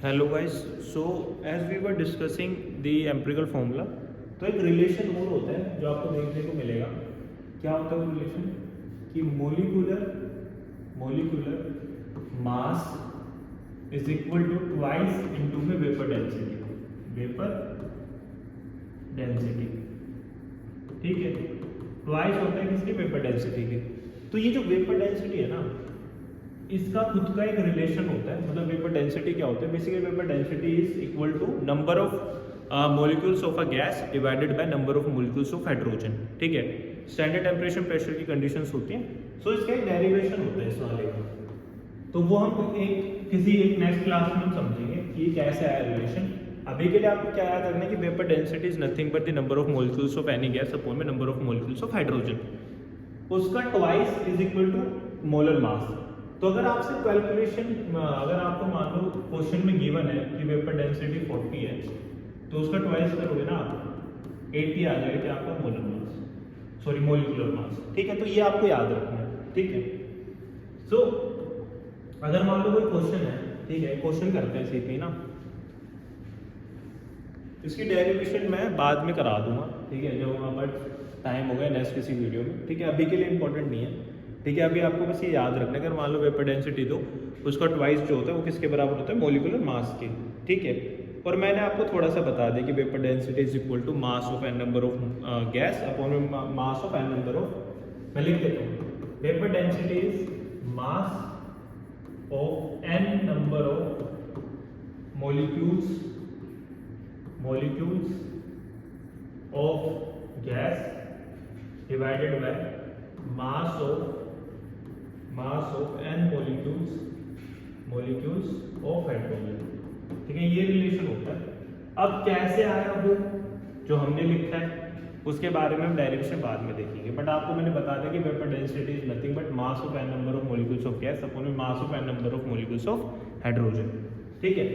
Hello guys, so as we were discussing the empirical formula, तो एक relation और होता है जो आपको देखने को मिलेगा। क्या होता है वो रिलेशन कि molecular mass is equal to twice into में वेपर डेंसिटी। ठीक है, ट्वाइस होता है किसकी? वेपर डेंसिटी के। तो ये जो वेपर डेंसिटी है ना, इसका खुद का एक रिलेशन होता है। मतलब वेपर डेंसिटी क्या होता है? Basically vapour density is equal to number of molecules of a gas divided by number of molecules of hydrogen. ठीक है, स्टैंडर्ड टेम्परेचर प्रेशर की कंडीशंस होती हैं। सो इसका एक डेरिवेशन होता है इस वाले का, तो वो हम किसी एक नेक्स्ट क्लास में हम समझेंगे कि कैसे आया रिलेशन। अभी के लिए आपको क्या याद रखना है कि vapour density is nothing but the number of molecules of any gas upon में number of molecules of hydrogen. उसका twice is equal to molar mass. तो अगर आपसे कैलकुलेशन, अगर आपको मान लो क्वेश्चन में गिवन है कि वेपर डेंसिटी 40 है, तो उसका ट्वाइस करोगे ना आप 80 आ जाएगा कि आपका molar mass, sorry molecular mass. ठीक है, तो ये आपको याद रखना है। ठीक है, सो अगर मान लो कोई क्वेश्चन है, ठीक है, क्वेश्चन करते हैं सीपी ना, इसकी डेरिवेशन मैं बाद में करा दूंगा। ठीक है, जब वहाँ पर टाइम हो गया नेक्स्ट किसी वीडियो में। ठीक है, अभी के लिए इंपॉर्टेंट नहीं है। ठीक है, अभी आपको बस ये याद रखना है, अगर मान लो वेपर डेंसिटी दो, उसका ट्वाइस जो होता है वो किसके बराबर होता है? मोलिकुलर मास के। ठीक है, और मैंने आपको थोड़ा सा बता दिया कि vapour density is equal to mass of n number of gas upon mass of n number of, मैं लिख देता हूँ, vapour density is mass of n number of molecules of gas divided by mass of n molecules of hydrogen। ठीक है, ये relation होता है। अब कैसे आया वो जो हमने लिखा है, उसके बारे में हम डेरिवेशन बाद में देखेंगे, बट आपको मैंने बता दिया कि vapour density is nothing but mass of n number of molecules of gas upon mass of n number of molecules of hydrogen. ठीक है,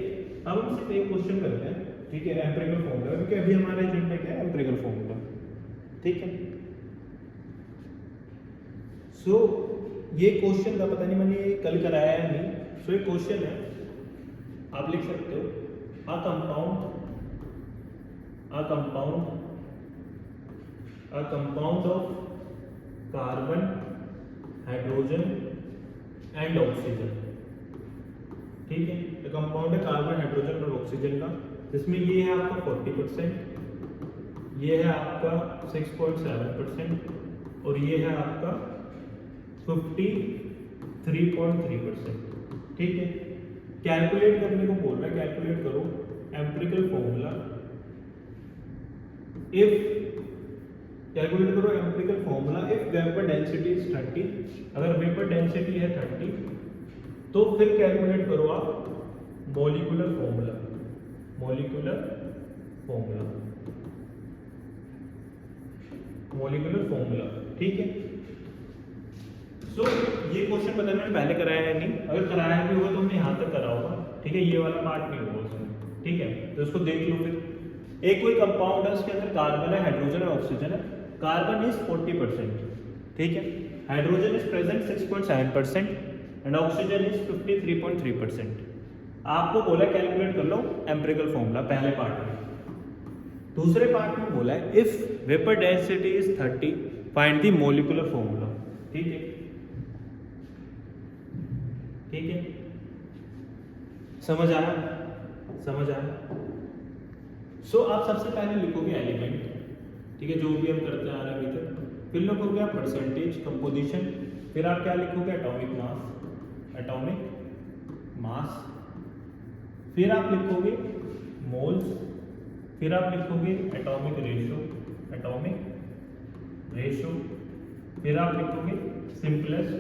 अब हम सिर्फ एक क्वेश्चन करते हैं। ठीक है, एम्पिरिकल फॉर्मूला, क्योंकि अभी हमारे एजेंडा क्या है? Empirical formula. ठीक है, सो ये क्वेश्चन का पता नहीं मैंने कल कराया है नहीं। सो ये क्वेश्चन है, आप लिख सकते हो, a compound of carbon, hydrogen and oxygen. ठीक है, तो कंपाउंड है कार्बन, हाइड्रोजन और ऑक्सीजन का, जिसमें ये है आपका 40%, ये है आपका 6.7% और ये है आपका 53.3%। ठीक है, कैलकुलेट करने को बोल रहा है, कैलकुलेट करो empirical formula if vapour density is 30। अगर वेपर डेंसिटी है 30, तो फिर कैलकुलेट करो आप मोलिकुलर फॉर्मूला। ठीक है, सो ये क्वेश्चन पता नहीं मैंने पहले कराया है नहीं, अगर कराया भी होगा तो हमने यहाँ तक करा होगा। ठीक है, ये वाला पार्ट नहीं होगा उसमें। ठीक है, तो इसको देख लो। फिर एक कोई कंपाउंड है, उसके अंदर कार्बन है, हाइड्रोजन है, ऑक्सीजन है। Carbon is 40%। ठीक है, hydrogen is present 6.7% and oxygen is 53.3%। आपको बोला कैलकुलेट कर लो एम्पिरिकल फॉर्मूला पहले पार्ट में। दूसरे पार्ट में बोला है if vapour density is 30 find the molecular formula. ठीक है, समझ आया? सो आप सबसे पहले लिखोगे एलिमेंट। ठीक है, जो भी हम करते आ रहे हैं अभी तक। फिर लिखोगे आप परसेंटेज, कंपोजिशन। फिर आप क्या लिखोगे? Atomic mass. फिर आप लिखोगे मोल्स। फिर आप लिखोगे एटॉमिक रेशो। फिर आप लिखोगे सिंपलेस्ट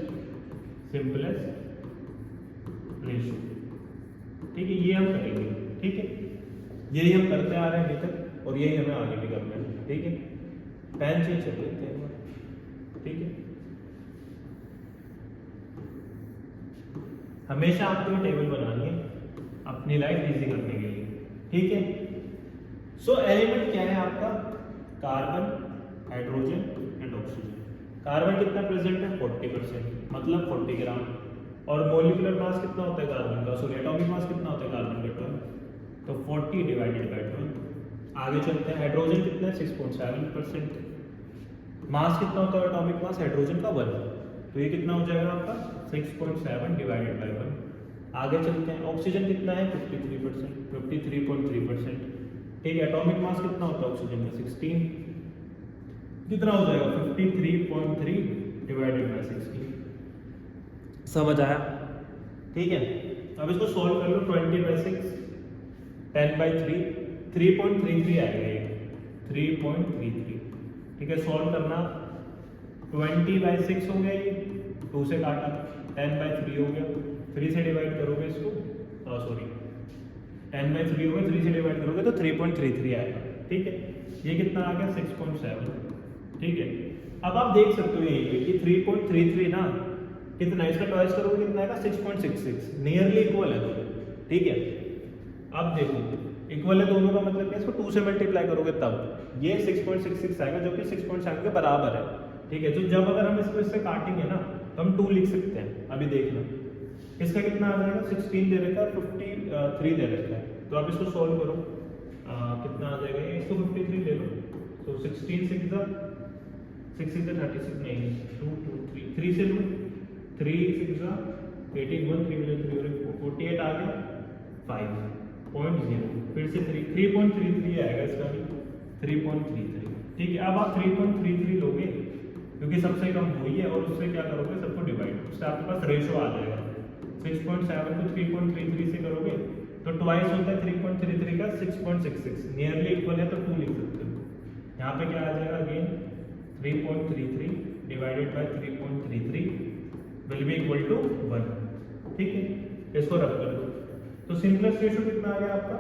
रेशो। ठीक है, ये हम करेंगे। ठीक है, यही हम करते आ रहे हैं अभी तक और यही हमें आगे भी करना है। ठीक है, पेन से चलिए। ठीक है, हमेशा आपको ये टेबल बनानी है अपनी लाइफ इजी करने के लिए। ठीक है, सो एलिमेंट क्या है आपका? Carbon, hydrogen and oxygen. Carbon कितना प्रेजेंट है? 40%, मतलब 40 ग्राम। और मोलिकुलर मास कितना होता है कार्बन का, सॉरी एटॉमिक मास कितना होता है कार्बन का 12, तो 40 डिवाइडेड बाई 12। आगे चलते हैं, हाइड्रोजन कितना है 6.7%, मास कितना होता है एटॉमिक मास हाइड्रोजन का 1, तो ये कितना हो जाएगा आपका 6.7 डिवाइडेड बाई 1। आगे चलते हैं, ऑक्सीजन कितना है 53%, 53.3%, ठीक है। एटॉमिक मास कितना होता है ऑक्सीजन का 16, कितना हो जाएगा 53.3 डिवाइडेड बाई 16। समझ आया, ठीक है। अब इसको सॉल्व कर लो, 20/6 10/3 3.33 आएगा ये 3.33, ठीक है। सॉल्व करना, 20/6 हो गया, ये 2 से काटा, 10/3 हो गया, 3 से डिवाइड करोगे इसको, सॉरी 10/3 हो गया, 3 से डिवाइड करोगे तो 3.33 आएगा, ठीक है। ये कितना आ गया 6.7, ठीक है। अब आप देख सकते हो यही पे कि 3.33 ना कितना, इसका ट्वाइस करोगे कितना आएगा 6.66, नियरली इक्वल है दोनों, ठीक है। अब देखो इक्वल है दोनों का मतलब क्या, इसको 2 से मल्टीप्लाई करोगे तब ये 6.66 आएगा, जो कि 6.7 के बराबर है, ठीक है। तो जब अगर हम इसको इससे काटेंगे ना तो हम 2 लिख सकते हैं। अभी देखना इसका कितना आ जाएगा, 16 दे रखा है, 53 दे रखा है, तो आप इसको सॉल्व करो, कितना आ जाएगा, इसको 53 ले लो, तो 16 6 6 36 नहीं 2 2 3 3 से लो, 3 6 18 1 3 3 48 आ गया 5.0, फिर से 3.33 आएगा इसका भी 3.33, ठीक है। अब आप 3.33 लोगे क्योंकि सबसे कम हुई है, और उससे क्या करोगे सबको डिवाइड, उससे आपके पास रेशो आ जाएगा, 6.7 को 3.33 से करोगे तो ट्वाइस होता है 3.33 का 6.66, नियरली इक्वल है तो 2 लिख सकते हो। यहाँ पे क्या आ जाएगा again 3.33 divided by 3.33 will be equal to 1, ठीक है। इसको रख कर दो, तो सिंपलेस्ट रेशो कितना आ गया आपका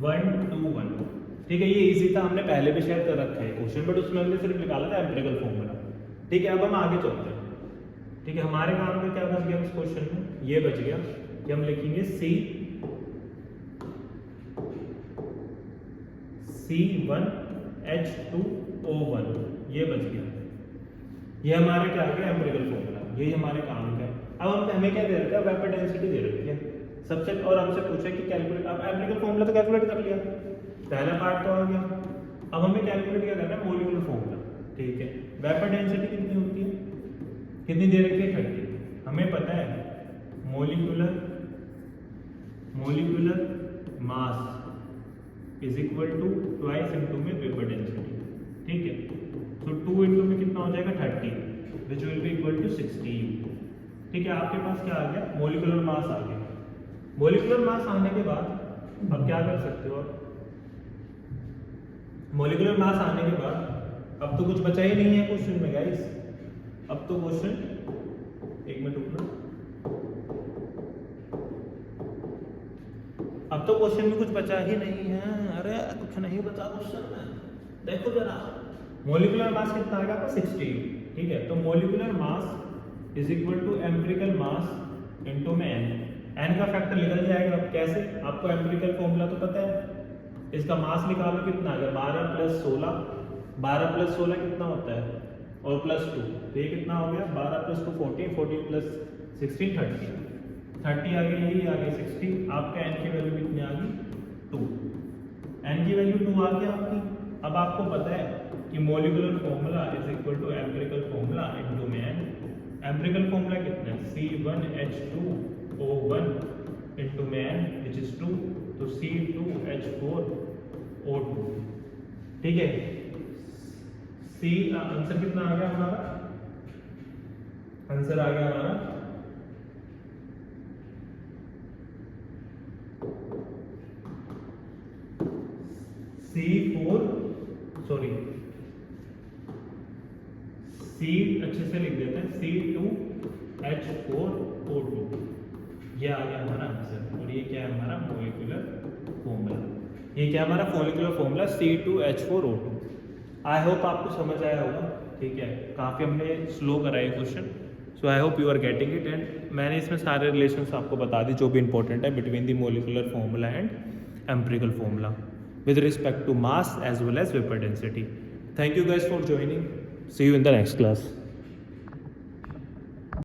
1:1, ठीक है। ये इजी था, हमने पहले भी शेयर कर रखा है क्वेश्चन, बट उसमें हमने सिर्फ निकाला था एम्पिरिकल फॉर्मूला, ठीक है। अब हम आगे चलते हैं, ठीक है। हमारे काम में क्या बच गया इस क्वेश्चन में, ये बच गया कि हम लिखेंगे C1H2O1, ये बच गया, ये हमारा क्या आ गया एम्पिरिकल फॉर्मूला, यही हमारे काम का है। अब हमें क्या दे रखा है, वेपर डेंसिटी दे रखी है सबसे, और हमसे पूछा कि कैलकुलेट, अब एम्पिरिकल फॉर्मूला तो कैलकुलेट कर लिया, पहला पार्ट तो आ गया। अब हमें कैलकुलेट क्या करना है, मोलिकुलर फॉर्मूला, ठीक है। वेपर डेंसिटी कितनी होती है, कितनी दे रखी है 30, हमें पता है molecular mass is equal to twice into में वेपर डेंसिटी, ठीक है। तो 2 इनटू में कितना हो जाएगा 30 which will be equal to 16, ठीक है। आपके पास क्या आ गया, मोलिकुलर मास आ गया। मोलिकुलर मास आने के बाद अब क्या कर सकते हो, मोलिकुलर मास आने के बाद अब तो कुछ बचा ही नहीं है क्वेश्चन में गाइस, अब तो क्वेश्चन, एक मिनट रुकना, अब तो क्वेश्चन में कुछ बचा ही नहीं है, अरे कुछ नहीं बचा क्वेश्चन में, देखो जरा। मोलिकुलर मास कितना आएगा आपका 60, ठीक है। तो molecular mass is equal to empirical mass into में एन का फैक्टर निकल जाएगा। अब कैसे, आपको एम्पिरिकल फॉर्मूला तो पता है, इसका मास निकालो कितना, अगर 12 + 16 कितना होता है, और +2, तो ये कितना हो गया 12 + 2 14, 14 + 16 30 आ गई, यही आ गई 60। आपका एन की वैल्यू कितनी आ गई 2, एन की वैल्यू 2 आ गई आपकी। अब आपको पता है कि molecular formula is equal to empirical formula into में एन। एम्पिरिकल फॉर्मूला कितना है, C1H2O1 इनटू में एन विच इज 2, तो C2H4O2, ठीक है। सी आंसर कितना आ गया हमारा, आंसर आ गया हमारा C4, सॉरी C अच्छे से लिख देते हैं, C2H4O2, ये आ गया हमारा आंसर। और ये क्या है हमारा मोलिकुलर फॉर्मूला, ये क्या हमारा molecular formula C2H4O2। I hope आपको समझ आया होगा, ठीक है। काफ़ी हमने स्लो कराया question, so I hope you are getting it. And मैंने इसमें सारे रिलेशंस आपको बता दी जो भी इंपॉर्टेंट है between the molecular formula and empirical formula with respect to mass as well as vapor density. Thank you guys for joining. See you in the next class.